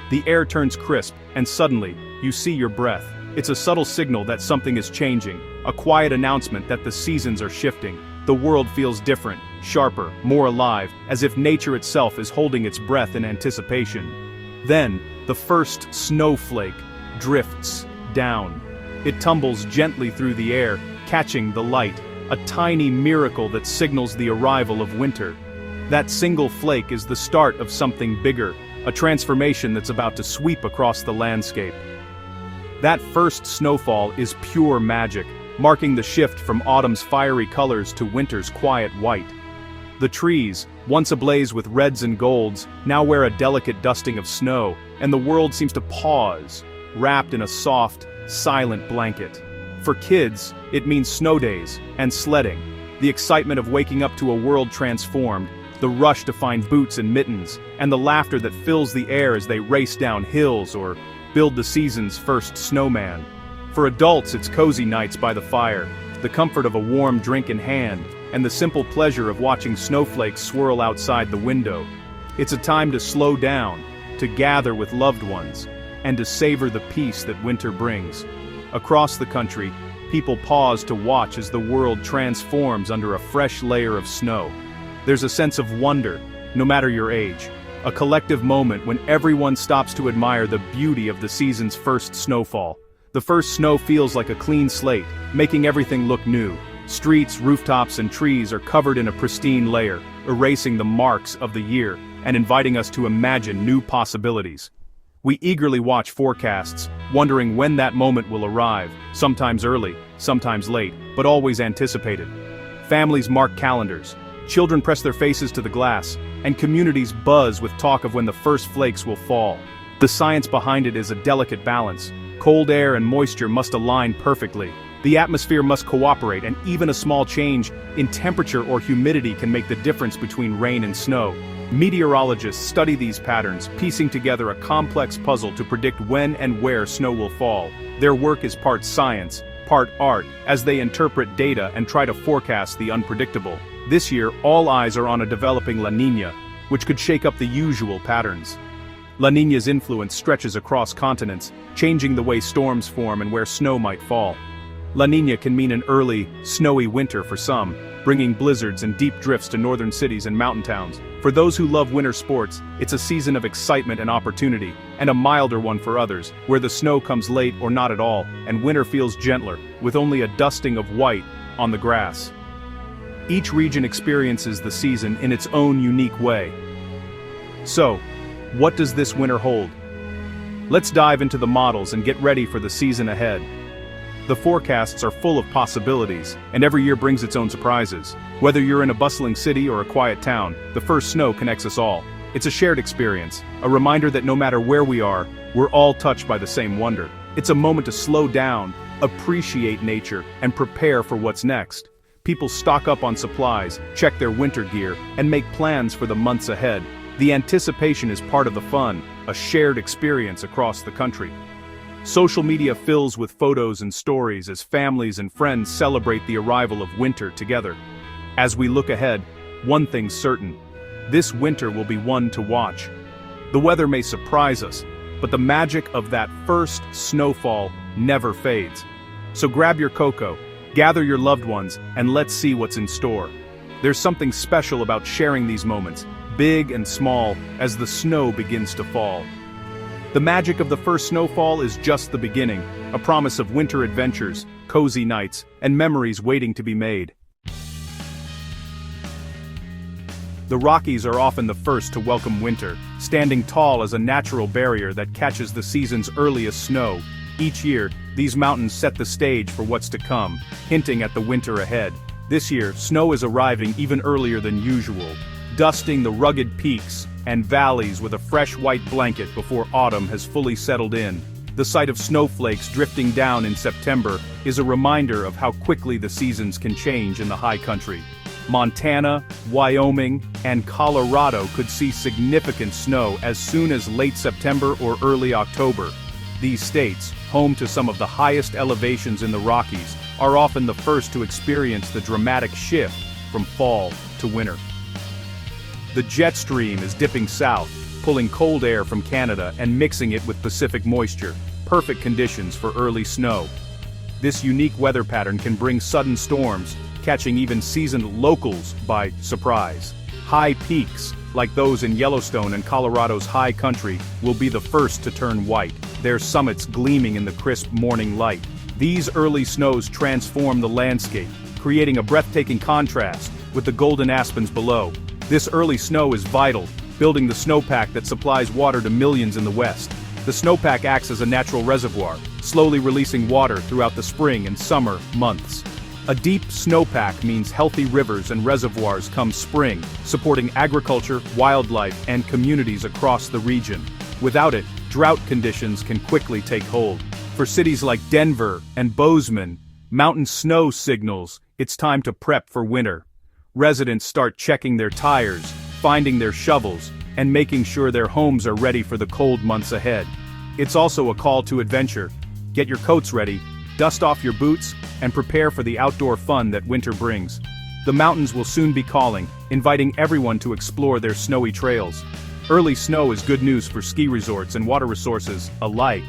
The air turns crisp, and suddenly, you see your breath. It's a subtle signal that something is changing, a quiet announcement that the seasons are shifting. The world feels different, sharper, more alive, as if nature itself is holding its breath in anticipation. Then, the first snowflake drifts down. It tumbles gently through the air, catching the light, a tiny miracle that signals the arrival of winter. That single flake is the start of something bigger, a transformation that's about to sweep across the landscape. That first snowfall is pure magic, marking the shift from autumn's fiery colors to winter's quiet white. The trees, once ablaze with reds and golds, now wear a delicate dusting of snow, and the world seems to pause, wrapped in a soft, silent blanket. For kids, it means snow days and sledding, the excitement of waking up to a world transformed, the rush to find boots and mittens, and the laughter that fills the air as they race down hills or build the season's first snowman. For adults, it's cozy nights by the fire, the comfort of a warm drink in hand, and the simple pleasure of watching snowflakes swirl outside the window. It's a time to slow down, to gather with loved ones, and to savor the peace that winter brings. Across the country, people pause to watch as the world transforms under a fresh layer of snow. There's a sense of wonder, no matter your age, a collective moment when everyone stops to admire the beauty of the season's first snowfall. The first snow feels like a clean slate, making everything look new. Streets, rooftops, and trees are covered in a pristine layer, erasing the marks of the year and inviting us to imagine new possibilities. We eagerly watch forecasts, wondering when that moment will arrive, sometimes early, sometimes late, but always anticipated. Families mark calendars, children press their faces to the glass, and communities buzz with talk of when the first flakes will fall. The science behind it is a delicate balance. Cold air and moisture must align perfectly. The atmosphere must cooperate, and even a small change in temperature or humidity can make the difference between rain and snow. Meteorologists study these patterns, piecing together a complex puzzle to predict when and where snow will fall. Their work is part science, part art, as they interpret data and try to forecast the unpredictable. This year, all eyes are on a developing La Niña, which could shake up the usual patterns. La Niña's influence stretches across continents, changing the way storms form and where snow might fall. La Niña can mean an early, snowy winter for some, bringing blizzards and deep drifts to northern cities and mountain towns. For those who love winter sports, it's a season of excitement and opportunity, and a milder one for others, where the snow comes late or not at all, and winter feels gentler, with only a dusting of white on the grass. Each region experiences the season in its own unique way. So, what does this winter hold? Let's dive into the models and get ready for the season ahead. The forecasts are full of possibilities, and every year brings its own surprises. Whether you're in a bustling city or a quiet town, the first snow connects us all. It's a shared experience, a reminder that no matter where we are, we're all touched by the same wonder. It's a moment to slow down, appreciate nature, and prepare for what's next. People stock up on supplies, check their winter gear, and make plans for the months ahead. The anticipation is part of the fun, a shared experience across the country. Social media fills with photos and stories as families and friends celebrate the arrival of winter together. As we look ahead, one thing's certain: this winter will be one to watch. The weather may surprise us, but the magic of that first snowfall never fades. So grab your cocoa, gather your loved ones, and let's see what's in store. There's something special about sharing these moments, big and small, as the snow begins to fall. The magic of the first snowfall is just the beginning, a promise of winter adventures, cozy nights, and memories waiting to be made. The Rockies are often the first to welcome winter, standing tall as a natural barrier that catches the season's earliest snow. Each year, these mountains set the stage for what's to come, hinting at the winter ahead. This year, snow is arriving even earlier than usual, dusting the rugged peaks and valleys with a fresh white blanket before autumn has fully settled in. The sight of snowflakes drifting down in September is a reminder of how quickly the seasons can change in the high country. Montana, Wyoming, and Colorado could see significant snow as soon as late September or early October. These states, home to some of the highest elevations in the Rockies, are often the first to experience the dramatic shift from fall to winter. The jet stream is dipping south, pulling cold air from Canada and mixing it with Pacific moisture. Perfect conditions for early snow. This unique weather pattern can bring sudden storms, catching even seasoned locals by surprise. High peaks, like those in Yellowstone and Colorado's high country, will be the first to turn white, their summits gleaming in the crisp morning light. These early snows transform the landscape, creating a breathtaking contrast with the golden aspens below. This early snow is vital, building the snowpack that supplies water to millions in the West. The snowpack acts as a natural reservoir, slowly releasing water throughout the spring and summer months. A deep snowpack means healthy rivers and reservoirs come spring, supporting agriculture, wildlife, and communities across the region. Without it, drought conditions can quickly take hold. For cities like Denver and Bozeman, mountain snow signals it's time to prep for winter. Residents start checking their tires, finding their shovels, and making sure their homes are ready for the cold months ahead. It's also a call to adventure. Get your coats ready, dust off your boots, and prepare for the outdoor fun that winter brings. The mountains will soon be calling, inviting everyone to explore their snowy trails. Early snow is good news for ski resorts and water resources alike.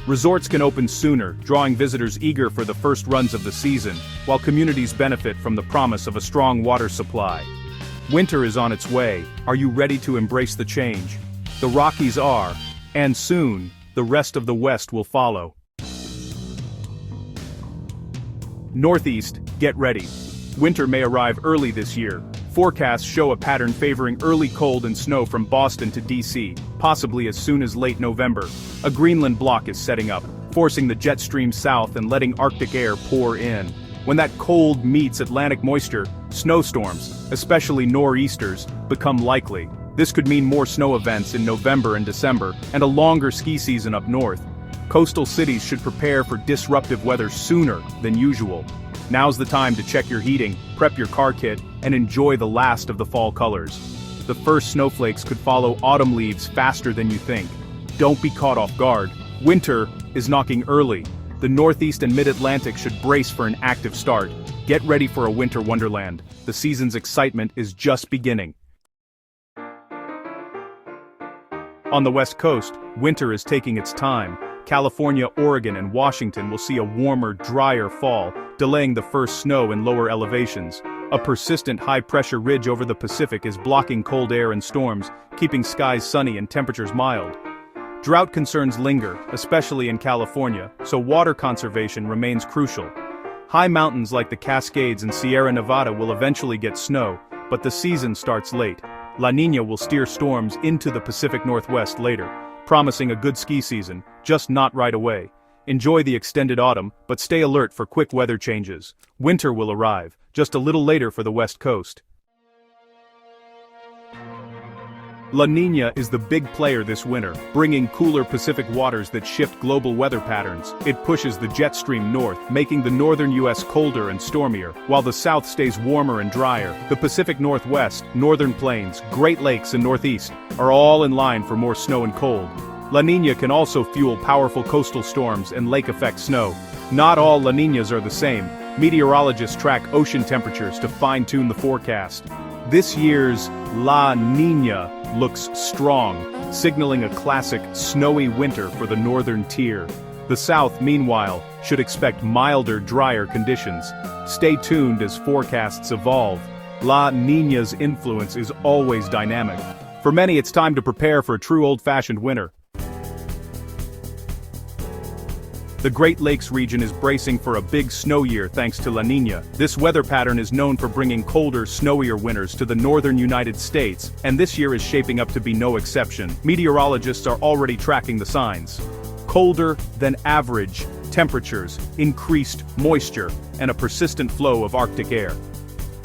Resorts can open sooner, drawing visitors eager for the first runs of the season, while communities benefit from the promise of a strong water supply. Winter is on its way. Are you ready to embrace the change? The Rockies are, and soon, the rest of the West will follow. Northeast, get ready. Winter may arrive early this year. Forecasts show a pattern favoring early cold and snow from Boston to DC, possibly as soon as late November. A Greenland block is setting up, forcing the jet stream south and letting Arctic air pour in. When that cold meets Atlantic moisture, snowstorms, especially nor'easters, become likely. This could mean more snow events in November and December, and a longer ski season up north. Coastal cities should prepare for disruptive weather sooner than usual. Now's the time to check your heating, prep your car kit, and enjoy the last of the fall colors. The first snowflakes could follow autumn leaves faster than you think. Don't be caught off guard. Winter is knocking early. The Northeast and Mid-Atlantic should brace for an active start. Get ready for a winter wonderland. The season's excitement is just beginning. On the West Coast, winter is taking its time. California, Oregon, and Washington will see a warmer, drier fall, delaying the first snow in lower elevations. A persistent high-pressure ridge over the Pacific is blocking cold air and storms, keeping skies sunny and temperatures mild. Drought concerns linger, especially in California, so water conservation remains crucial. High mountains like the Cascades and Sierra Nevada will eventually get snow, but the season starts late. La Niña will steer storms into the Pacific Northwest later, promising a good ski season, just not right away. Enjoy the extended autumn, but stay alert for quick weather changes. Winter will arrive, just a little later for the West Coast. La Niña is the big player this winter, bringing cooler Pacific waters that shift global weather patterns. It pushes the jet stream north, making the northern U.S. colder and stormier, while the south stays warmer and drier. The Pacific Northwest, northern plains, Great Lakes and Northeast are all in line for more snow and cold. La Niña can also fuel powerful coastal storms and lake-effect snow. Not all La Niñas are the same. Meteorologists track ocean temperatures to fine-tune the forecast. This year's La Niña looks strong, signaling a classic snowy winter for the northern tier. The south, meanwhile, should expect milder, drier conditions. Stay tuned as forecasts evolve. La Niña's influence is always dynamic. For many, it's time to prepare for a true old-fashioned winter. The Great Lakes region is bracing for a big snow year thanks to La Niña. This weather pattern is known for bringing colder, snowier winters to the northern United States, and this year is shaping up to be no exception. Meteorologists are already tracking the signs. Colder than average temperatures, increased moisture, and a persistent flow of Arctic air.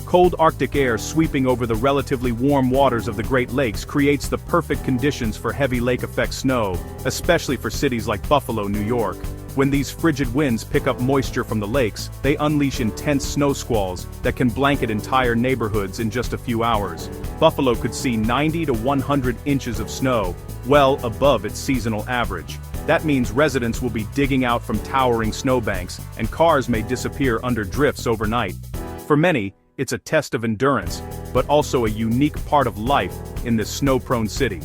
Cold Arctic air sweeping over the relatively warm waters of the Great Lakes creates the perfect conditions for heavy lake-effect snow, especially for cities like Buffalo, New York. When these frigid winds pick up moisture from the lakes, they unleash intense snow squalls that can blanket entire neighborhoods in just a few hours. Buffalo could see 90 to 100 inches of snow, well above its seasonal average. That means residents will be digging out from towering snowbanks, and cars may disappear under drifts overnight. For many, it's a test of endurance, but also a unique part of life in this snow-prone city.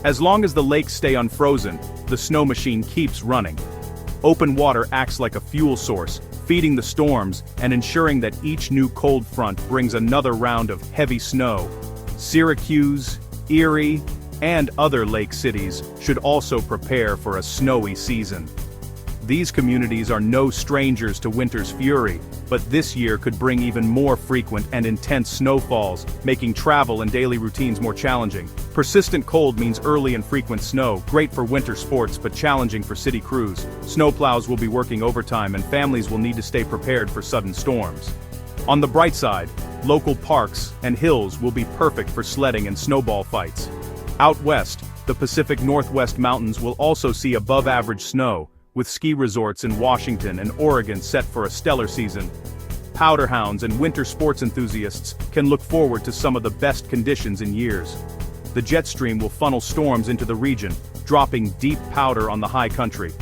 As long as the lakes stay unfrozen, the snow machine keeps running. Open water acts like a fuel source, feeding the storms and ensuring that each new cold front brings another round of heavy snow. Syracuse, Erie, and other lake cities should also prepare for a snowy season. These communities are no strangers to winter's fury, but this year could bring even more frequent and intense snowfalls, making travel and daily routines more challenging. Persistent cold means early and frequent snow, great for winter sports but challenging for city crews. Snowplows will be working overtime and families will need to stay prepared for sudden storms. On the bright side, local parks and hills will be perfect for sledding and snowball fights. Out west, the Pacific Northwest mountains will also see above-average snow, with ski resorts in Washington and Oregon set for a stellar season. Powder hounds and winter sports enthusiasts can look forward to some of the best conditions in years. The jet stream will funnel storms into the region, dropping deep powder on the high country.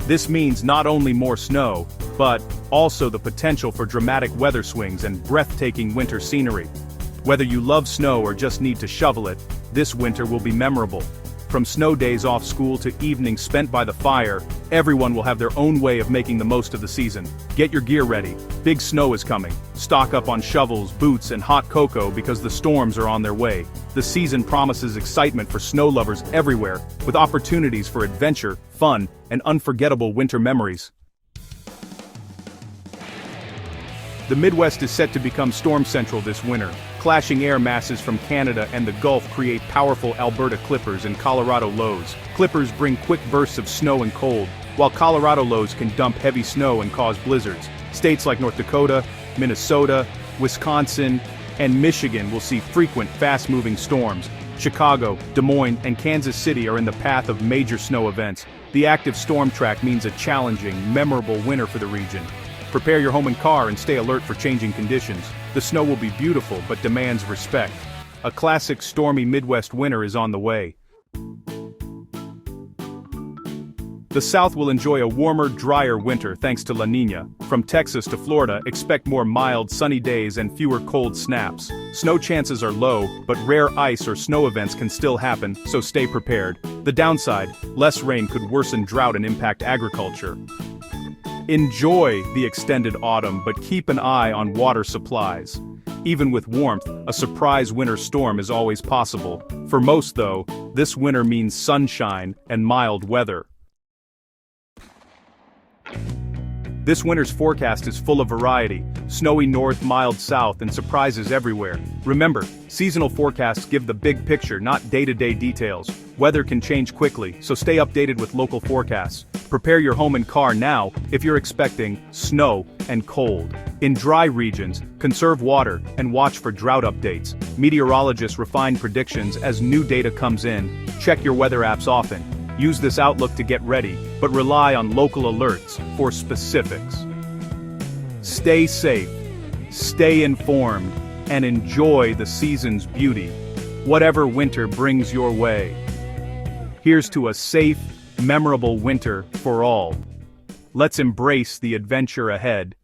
This means not only more snow, but also the potential for dramatic weather swings and breathtaking winter scenery. Whether you love snow or just need to shovel it, this winter will be memorable. From snow days off school to evenings spent by the fire, everyone will have their own way of making the most of the season. Get your gear ready, big snow is coming. Stock up on shovels, boots, and hot cocoa because the storms are on their way. The season promises excitement for snow lovers everywhere, with opportunities for adventure, fun, and unforgettable winter memories. The Midwest is set to become storm central this winter. Clashing air masses from Canada and the Gulf create powerful Alberta clippers and Colorado lows. Clippers bring quick bursts of snow and cold, while Colorado lows can dump heavy snow and cause blizzards. States like North Dakota, Minnesota, Wisconsin, and Michigan will see frequent fast-moving storms. Chicago, Des Moines, and Kansas City are in the path of major snow events. The active storm track means a challenging, memorable winter for the region. Prepare your home and car and stay alert for changing conditions. The snow will be beautiful but demands respect. A classic stormy Midwest winter is on the way. The South will enjoy a warmer, drier winter thanks to La Niña. From Texas to Florida, expect more mild, sunny days and fewer cold snaps. Snow chances are low, but rare ice or snow events can still happen, so stay prepared. The downside, less rain could worsen drought and impact agriculture. Enjoy the extended autumn, but keep an eye on water supplies. Even with warmth, a surprise winter storm is always possible. For most, though, this winter means sunshine and mild weather. This winter's forecast is full of variety: snowy north, mild south, and surprises everywhere. Remember, seasonal forecasts give the big picture, not day-to-day details. Weather can change quickly, so stay updated with local forecasts. Prepare your home and car now if you're expecting snow and cold. In dry regions, conserve water and watch for drought updates. Meteorologists refine predictions as new data comes in. Check your weather apps often. Use this outlook to get ready, but rely on local alerts for specifics. Stay safe, stay informed, and enjoy the season's beauty, whatever winter brings your way. Here's to a safe, memorable winter for all. Let's embrace the adventure ahead.